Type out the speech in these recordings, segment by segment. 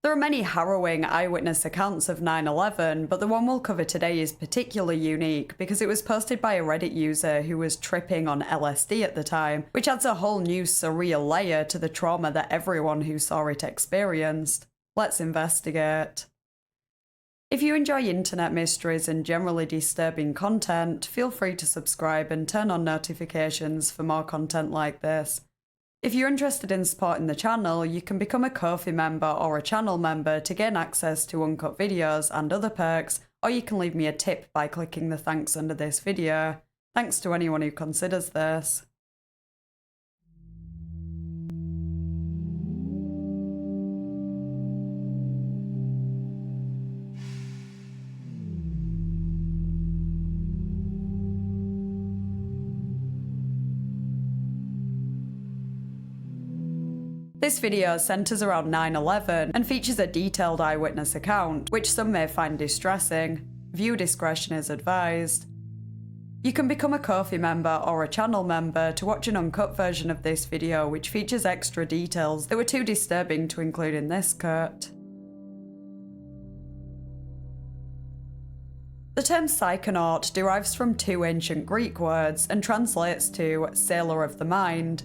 There are many harrowing eyewitness accounts of 9/11, but the one we'll cover today is particularly unique because it was posted by a Reddit user who was tripping on LSD at the time, which adds a whole new surreal layer to the trauma that everyone who saw it experienced. Let's investigate. If you enjoy internet mysteries and generally disturbing content, feel free to subscribe and turn on notifications for more content like this. If you're interested in supporting the channel, you can become a Ko-fi member or a channel member to gain access to uncut videos and other perks, or you can leave me a tip by clicking the thanks under this video. Thanks to anyone who considers this. This video centres around 9/11 and features a detailed eyewitness account, which some may find distressing. Viewer discretion is advised. You can become a Ko-fi member or a channel member to watch an uncut version of this video which features extra details that were too disturbing to include in this cut. The term psychonaut derives from two ancient Greek words and translates to sailor of the mind.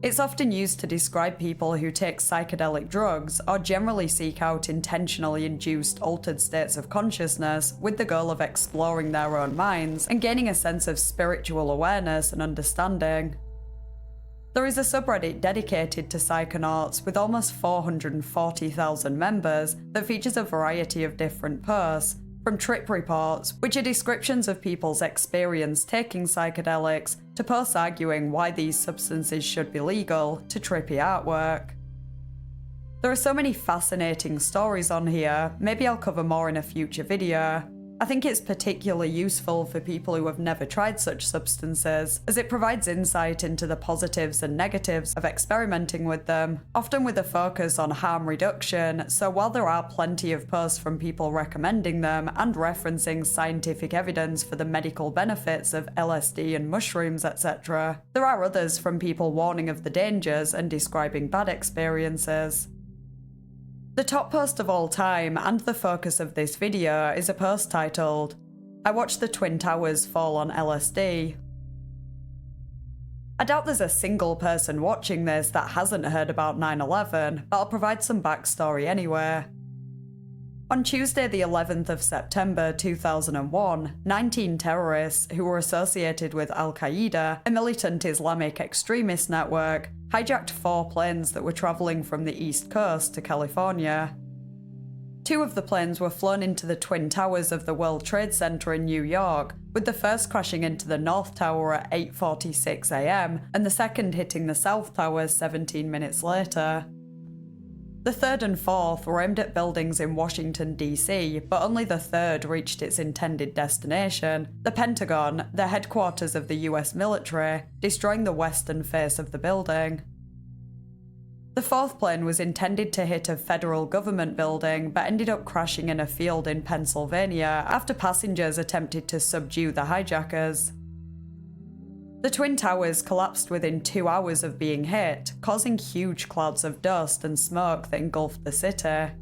It's often used to describe people who take psychedelic drugs or generally seek out intentionally induced altered states of consciousness with the goal of exploring their own minds and gaining a sense of spiritual awareness and understanding. There is a subreddit dedicated to psychonauts with almost 440,000 members that features a variety of different posts, from trip reports, which are descriptions of people's experience taking psychedelics, to posts arguing why these substances should be legal, to trippy artwork. There are so many fascinating stories on here, maybe I'll cover more in a future video. I think it's particularly useful for people who have never tried such substances, as it provides insight into the positives and negatives of experimenting with them, often with a focus on harm reduction, so while there are plenty of posts from people recommending them and referencing scientific evidence for the medical benefits of LSD and mushrooms, etc., there are others from people warning of the dangers and describing bad experiences. The top post of all time, and the focus of this video, is a post titled, "I watched the Twin Towers fall on LSD." I doubt there's a single person watching this that hasn't heard about 9/11, but I'll provide some backstory anyway. On Tuesday the 11th of September 2001, 19 terrorists who were associated with Al-Qaeda, a militant Islamic extremist network, hijacked 4 planes that were travelling from the East Coast to California. 2 of the planes were flown into the Twin Towers of the World Trade Center in New York, with the first crashing into the North Tower at 8:46 a.m. and the second hitting the South Tower 17 minutes later. The third and fourth were aimed at buildings in Washington, D.C., but only the third reached its intended destination, the Pentagon, the headquarters of the US military, destroying the western face of the building. The fourth plane was intended to hit a federal government building, but ended up crashing in a field in Pennsylvania after passengers attempted to subdue the hijackers. The Twin Towers collapsed within 2 hours of being hit, causing huge clouds of dust and smoke that engulfed the city.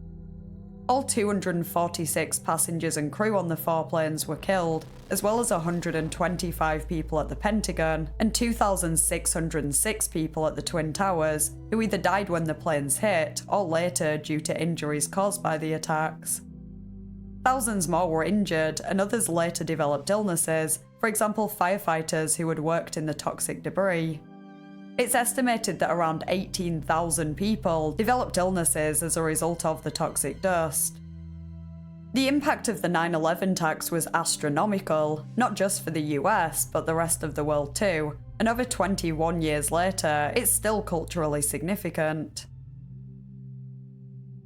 All 246 passengers and crew on the 4 planes were killed, as well as 125 people at the Pentagon and 2,606 people at the Twin Towers, who either died when the planes hit or later due to injuries caused by the attacks. Thousands more were injured, and others later developed illnesses, for example firefighters who had worked in the toxic debris. It's estimated that around 18,000 people developed illnesses as a result of the toxic dust. The impact of the 9/11 attacks was astronomical, not just for the US, but the rest of the world too, and over 21 years later, it's still culturally significant.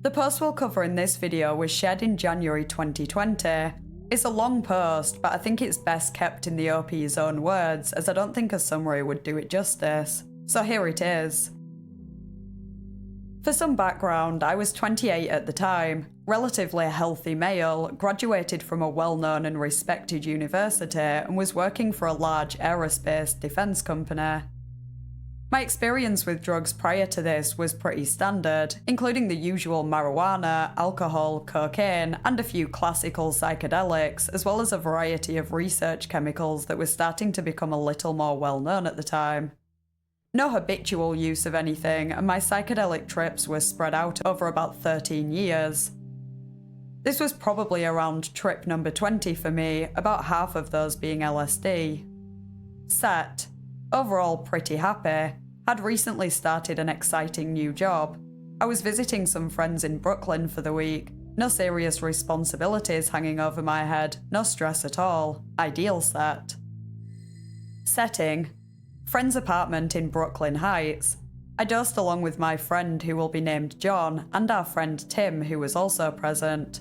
The post we'll cover in this video was shared in January 2020. It's a long post, but I think it's best kept in the OP's own words, as I don't think a summary would do it justice. So here it is. For some background, I was 28 at the time, relatively a healthy male, graduated from a well-known and respected university, and was working for a large aerospace defense company. My experience with drugs prior to this was pretty standard, including the usual marijuana, alcohol, cocaine, and a few classical psychedelics, as well as a variety of research chemicals that were starting to become a little more well known at the time. No habitual use of anything, and my psychedelic trips were spread out over about 13 years. This was probably around trip number 20 for me, about half of those being LSD. Set. Overall pretty happy. Had recently started an exciting new job. I was visiting some friends in Brooklyn for the week. No serious responsibilities hanging over my head, no stress at all. Ideal set. Setting. Friend's apartment in Brooklyn Heights. I dosed along with my friend who will be named John and our friend Tim who was also present.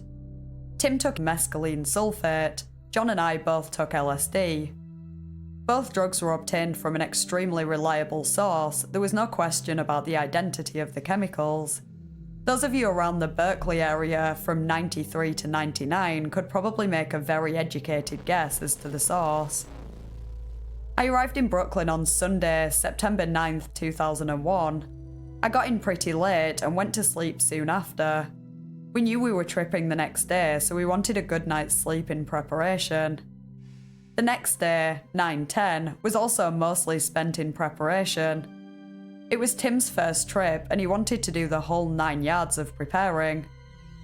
Tim took mescaline sulfate. John and I both took LSD. Both drugs were obtained from an extremely reliable source. There was no question about the identity of the chemicals. Those of you around the Berkeley area from 93 to 99 could probably make a very educated guess as to the source. I arrived in Brooklyn on Sunday, September 9th, 2001. I got in pretty late and went to sleep soon after. We knew we were tripping the next day, so we wanted a good night's sleep in preparation. The next day, 9/10, was also mostly spent in preparation. It was Tim's first trip and he wanted to do the whole 9 yards of preparing.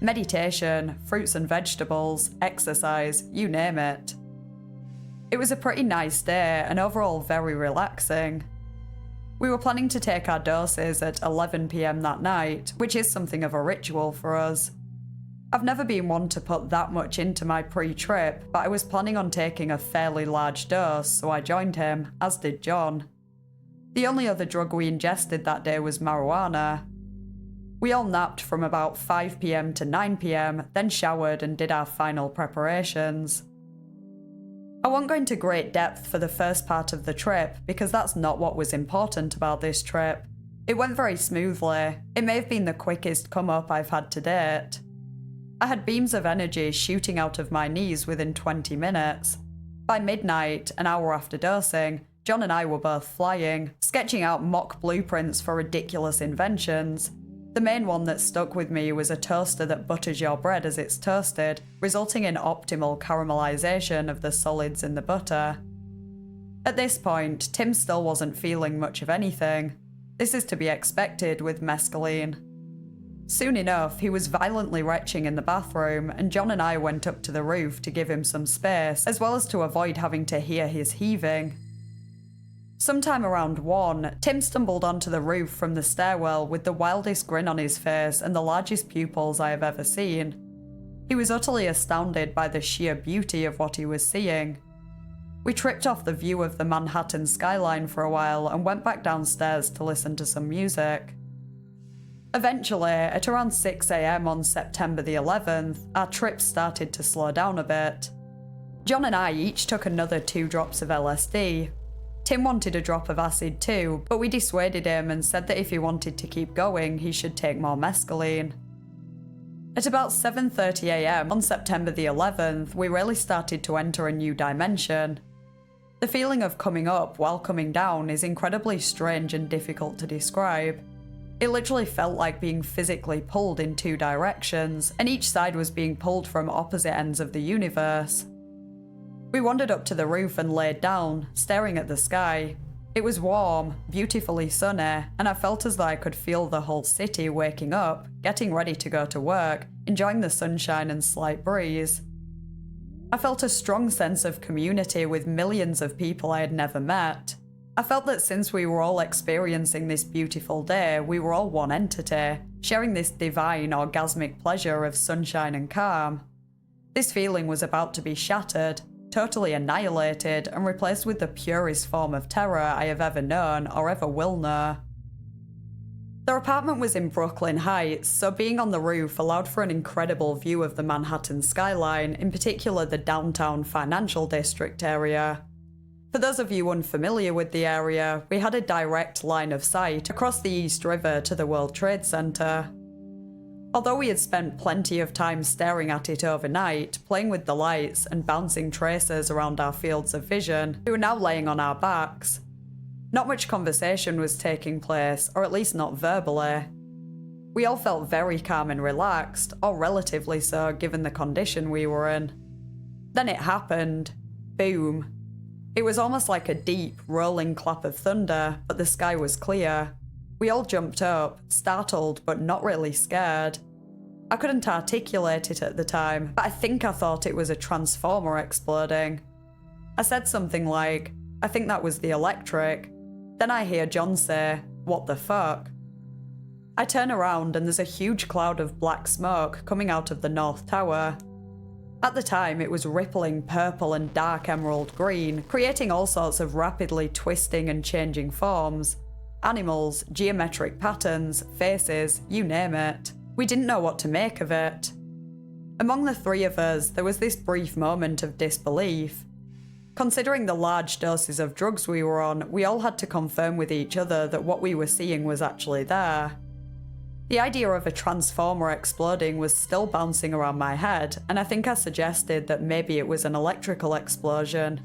Meditation, fruits and vegetables, exercise, you name it. It was a pretty nice day and overall very relaxing. We were planning to take our doses at 11 PM that night, which is something of a ritual for us. I've never been one to put that much into my pre-trip, but I was planning on taking a fairly large dose, so I joined him, as did John. The only other drug we ingested that day was marijuana. We all napped from about 5 PM to 9 PM, then showered and did our final preparations. I won't go into great depth for the first part of the trip, because that's not what was important about this trip. It went very smoothly. It may have been the quickest come-up I've had to date. I had beams of energy shooting out of my knees within 20 minutes. By midnight, an hour after dosing, John and I were both flying, sketching out mock blueprints for ridiculous inventions. The main one that stuck with me was a toaster that butters your bread as it's toasted, resulting in optimal caramelization of the solids in the butter. At this point, Tim still wasn't feeling much of anything. This is to be expected with mescaline. Soon enough, he was violently retching in the bathroom, and John and I went up to the roof to give him some space, as well as to avoid having to hear his heaving. Sometime around 1, Tim stumbled onto the roof from the stairwell with the wildest grin on his face and the largest pupils I have ever seen. He was utterly astounded by the sheer beauty of what he was seeing. We tripped off the view of the Manhattan skyline for a while and went back downstairs to listen to some music. Eventually, at around 6 AM on September the 11th, our trip started to slow down a bit. John and I each took another 2 drops of LSD. Tim wanted a drop of acid too, but we dissuaded him and said that if he wanted to keep going, he should take more mescaline. At about 7:30 AM on September the 11th, we really started to enter a new dimension. The feeling of coming up while coming down is incredibly strange and difficult to describe. It literally felt like being physically pulled in 2 directions, and each side was being pulled from opposite ends of the universe. We wandered up to the roof and laid down, staring at the sky. It was warm, beautifully sunny, and I felt as though I could feel the whole city waking up, getting ready to go to work, enjoying the sunshine and slight breeze. I felt a strong sense of community with millions of people I had never met. I felt that since we were all experiencing this beautiful day, we were all one entity, sharing this divine, orgasmic pleasure of sunshine and calm. This feeling was about to be shattered, totally annihilated, and replaced with the purest form of terror I have ever known or ever will know. Their apartment was in Brooklyn Heights, so being on the roof allowed for an incredible view of the Manhattan skyline, in particular the downtown financial district area. For those of you unfamiliar with the area, we had a direct line of sight across the East River to the World Trade Center. Although we had spent plenty of time staring at it overnight, playing with the lights and bouncing tracers around our fields of vision, we were now laying on our backs. Not much conversation was taking place, or at least not verbally. We all felt very calm and relaxed, or relatively so given the condition we were in. Then it happened. Boom. It was almost like a deep, rolling clap of thunder, but the sky was clear. We all jumped up, startled but not really scared. I couldn't articulate it at the time, but I think I thought it was a transformer exploding. I said something like, "I think that was the electric." Then I hear John say, "What the fuck?" I turn around and there's a huge cloud of black smoke coming out of the North Tower. At the time, it was rippling purple and dark emerald green, creating all sorts of rapidly twisting and changing forms. Animals, geometric patterns, faces, you name it. We didn't know what to make of it. Among the three of us, there was this brief moment of disbelief. Considering the large doses of drugs we were on, we all had to confirm with each other that what we were seeing was actually there. The idea of a transformer exploding was still bouncing around my head, and I think I suggested that maybe it was an electrical explosion.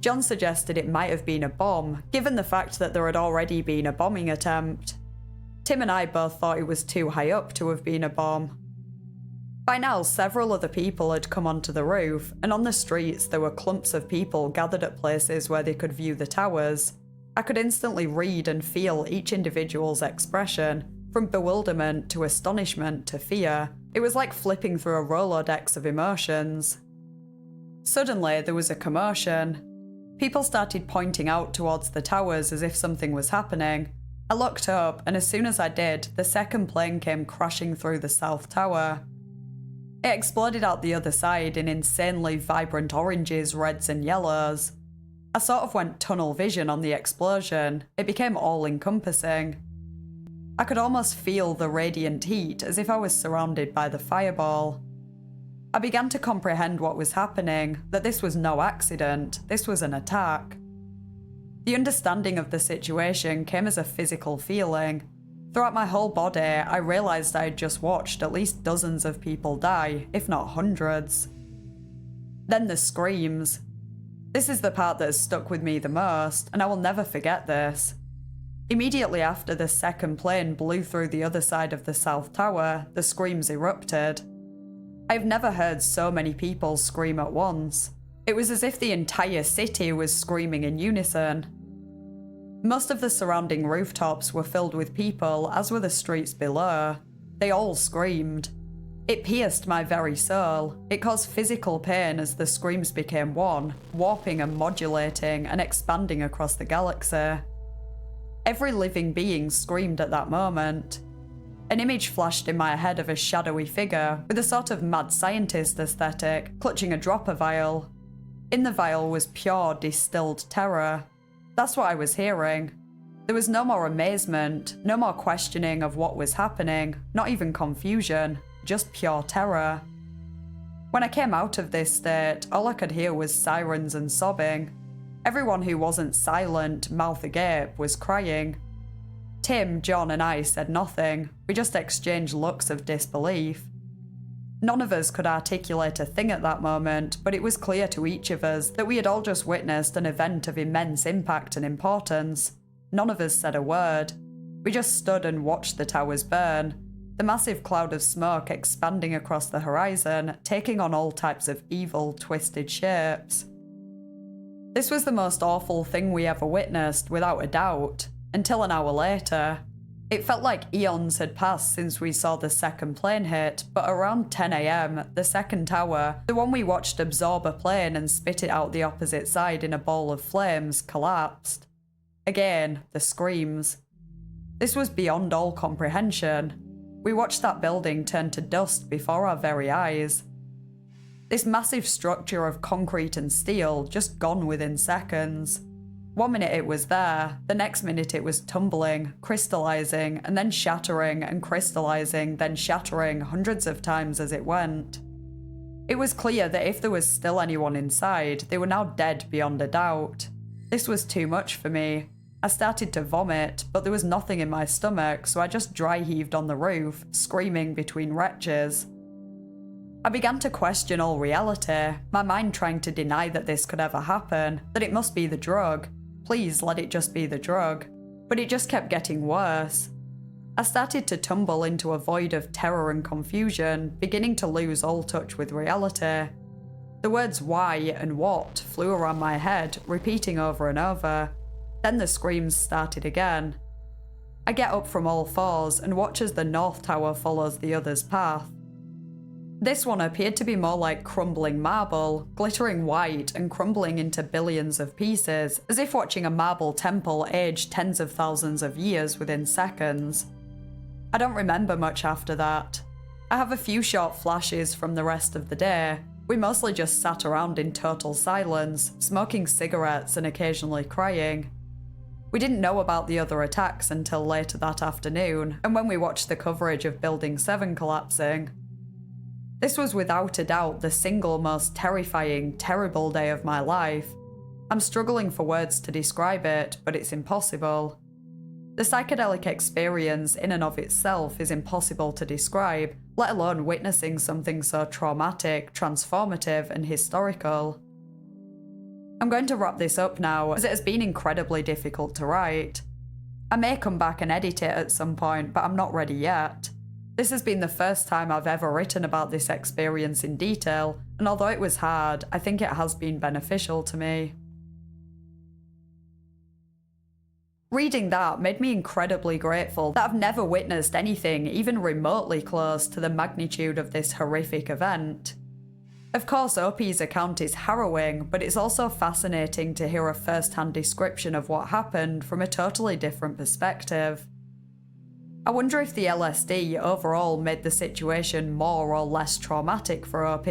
John suggested it might have been a bomb, given the fact that there had already been a bombing attempt. Tim and I both thought it was too high up to have been a bomb. By now, several other people had come onto the roof, and on the streets there were clumps of people gathered at places where they could view the towers. I could instantly read and feel each individual's expression, from bewilderment to astonishment to fear. It was like flipping through a Rolodex of emotions. Suddenly, there was a commotion. People started pointing out towards the towers as if something was happening. I looked up, and as soon as I did, the second plane came crashing through the South Tower. It exploded out the other side in insanely vibrant oranges, reds, and yellows. I sort of went tunnel vision on the explosion. It became all-encompassing. I could almost feel the radiant heat as if I was surrounded by the fireball. I began to comprehend what was happening, that this was no accident, this was an attack. The understanding of the situation came as a physical feeling. Throughout my whole body, I realised I had just watched at least dozens of people die, if not hundreds. Then the screams. This is the part that has stuck with me the most, and I will never forget this. Immediately after the second plane blew through the other side of the South Tower, the screams erupted. I've never heard so many people scream at once. It was as if the entire city was screaming in unison. Most of the surrounding rooftops were filled with people, as were the streets below. They all screamed. It pierced my very soul. It caused physical pain as the screams became one, warping and modulating and expanding across the galaxy. Every living being screamed at that moment. An image flashed in my head of a shadowy figure with a sort of mad scientist aesthetic, clutching a dropper vial. In the vial was pure, distilled terror. That's what I was hearing. There was no more amazement, no more questioning of what was happening, not even confusion, just pure terror. When I came out of this state, all I could hear was sirens and sobbing. Everyone who wasn't silent, mouth agape, was crying. Tim, John, and I said nothing. We just exchanged looks of disbelief. None of us could articulate a thing at that moment, but it was clear to each of us that we had all just witnessed an event of immense impact and importance. None of us said a word. We just stood and watched the towers burn, the massive cloud of smoke expanding across the horizon, taking on all types of evil, twisted shapes. This was the most awful thing we ever witnessed, without a doubt, until an hour later. It felt like eons had passed since we saw the second plane hit, but around 10 AM, the second tower, the one we watched absorb a plane and spit it out the opposite side in a ball of flames, collapsed. Again, the screams. This was beyond all comprehension. We watched that building turn to dust before our very eyes. This massive structure of concrete and steel just gone within seconds. 1 minute it was there, the next minute it was tumbling, crystallizing, and then shattering and crystallizing, then shattering hundreds of times as it went. It was clear that if there was still anyone inside, they were now dead beyond a doubt. This was too much for me. I started to vomit, but there was nothing in my stomach, so I just dry heaved on the roof, screaming between retches. I began to question all reality, my mind trying to deny that this could ever happen, that it must be the drug. please let it just be the drug. But it just kept getting worse. I started to tumble into a void of terror and confusion, beginning to lose all touch with reality. The words why and what flew around my head, repeating over and over. Then the screams started again. I get up from all fours and watch as the North Tower follows the other's path. This one appeared to be more like crumbling marble, glittering white and crumbling into billions of pieces, as if watching a marble temple age tens of thousands of years within seconds. I don't remember much after that. I have a few short flashes from the rest of the day. We mostly just sat around in total silence, smoking cigarettes and occasionally crying. We didn't know about the other attacks until later that afternoon, and when we watched the coverage of Building 7 collapsing. This was without a doubt the single most terrifying, terrible day of my life. I'm struggling for words to describe it, but it's impossible. The psychedelic experience in and of itself is impossible to describe, let alone witnessing something so traumatic, transformative, and historical. I'm going to wrap this up now, as it has been incredibly difficult to write. I may come back and edit it at some point, but I'm not ready yet. This has been the first time I've ever written about this experience in detail, and although it was hard, I think it has been beneficial to me. Reading that made me incredibly grateful that I've never witnessed anything even remotely close to the magnitude of this horrific event. Of course, OP's account is harrowing, but it's also fascinating to hear a first-hand description of what happened from a totally different perspective. I wonder if the LSD overall made the situation more or less traumatic for OP.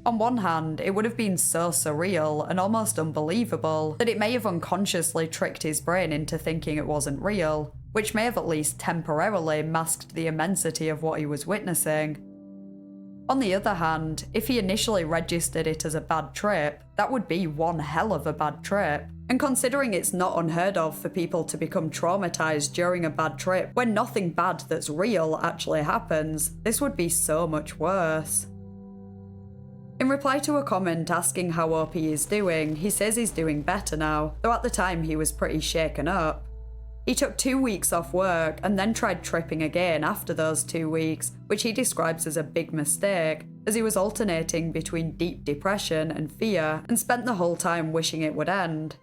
On one hand, it would have been so surreal and almost unbelievable that it may have unconsciously tricked his brain into thinking it wasn't real, which may have at least temporarily masked the immensity of what he was witnessing. On the other hand, if he initially registered it as a bad trip, that would be one hell of a bad trip. And considering it's not unheard of for people to become traumatized during a bad trip when nothing bad that's real actually happens, this would be so much worse. In reply to a comment asking how OP is doing, he says he's doing better now, though at the time he was pretty shaken up. He took 2 weeks off work and then tried tripping again after those 2 weeks, which he describes as a big mistake, as he was alternating between deep depression and fear and spent the whole time wishing it would end.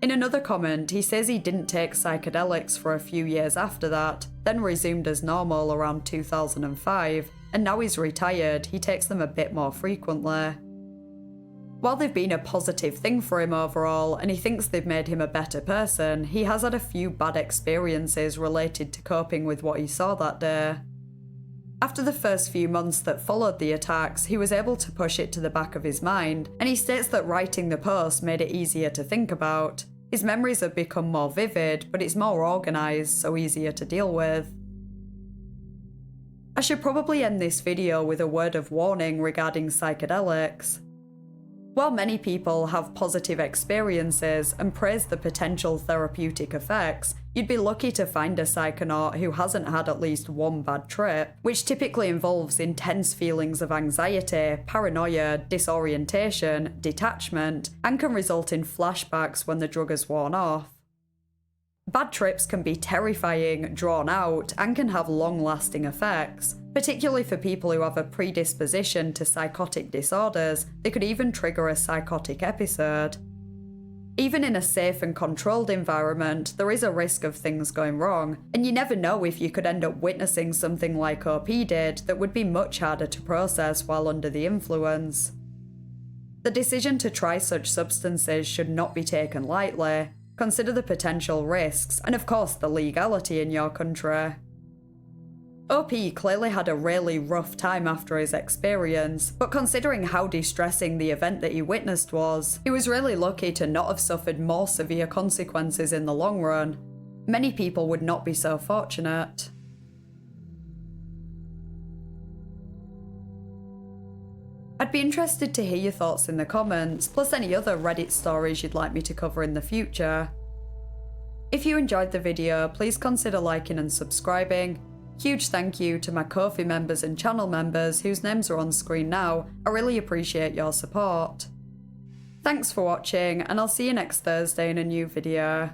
In another comment, he says he didn't take psychedelics for a few years after that, then resumed as normal around 2005, and now he's retired, he takes them a bit more frequently. While they've been a positive thing for him overall, and he thinks they've made him a better person, he has had a few bad experiences related to coping with what he saw that day. After the first few months that followed the attacks, he was able to push it to the back of his mind, and he states that writing the post made it easier to think about. His memories have become more vivid, but it's more organised, so easier to deal with. I should probably end this video with a word of warning regarding psychedelics. While many people have positive experiences and praise the potential therapeutic effects, you'd be lucky to find a psychonaut who hasn't had at least one bad trip, which typically involves intense feelings of anxiety, paranoia, disorientation, detachment, and can result in flashbacks when the drug has worn off. Bad trips can be terrifying, drawn out, and can have long-lasting effects. Particularly for people who have a predisposition to psychotic disorders, they could even trigger a psychotic episode. Even in a safe and controlled environment, there is a risk of things going wrong, and you never know if you could end up witnessing something like OP did that would be much harder to process while under the influence. The decision to try such substances should not be taken lightly. Consider the potential risks, and of course the legality in your country. OP clearly had a really rough time after his experience, but considering how distressing the event that he witnessed was, he was really lucky to not have suffered more severe consequences in the long run. Many people would not be so fortunate. I'd be interested to hear your thoughts in the comments, plus any other Reddit stories you'd like me to cover in the future. If you enjoyed the video, please consider liking and subscribing. Huge thank you to my Ko-fi members and channel members whose names are on screen now. I really appreciate your support. Thanks for watching, and I'll see you next Thursday in a new video.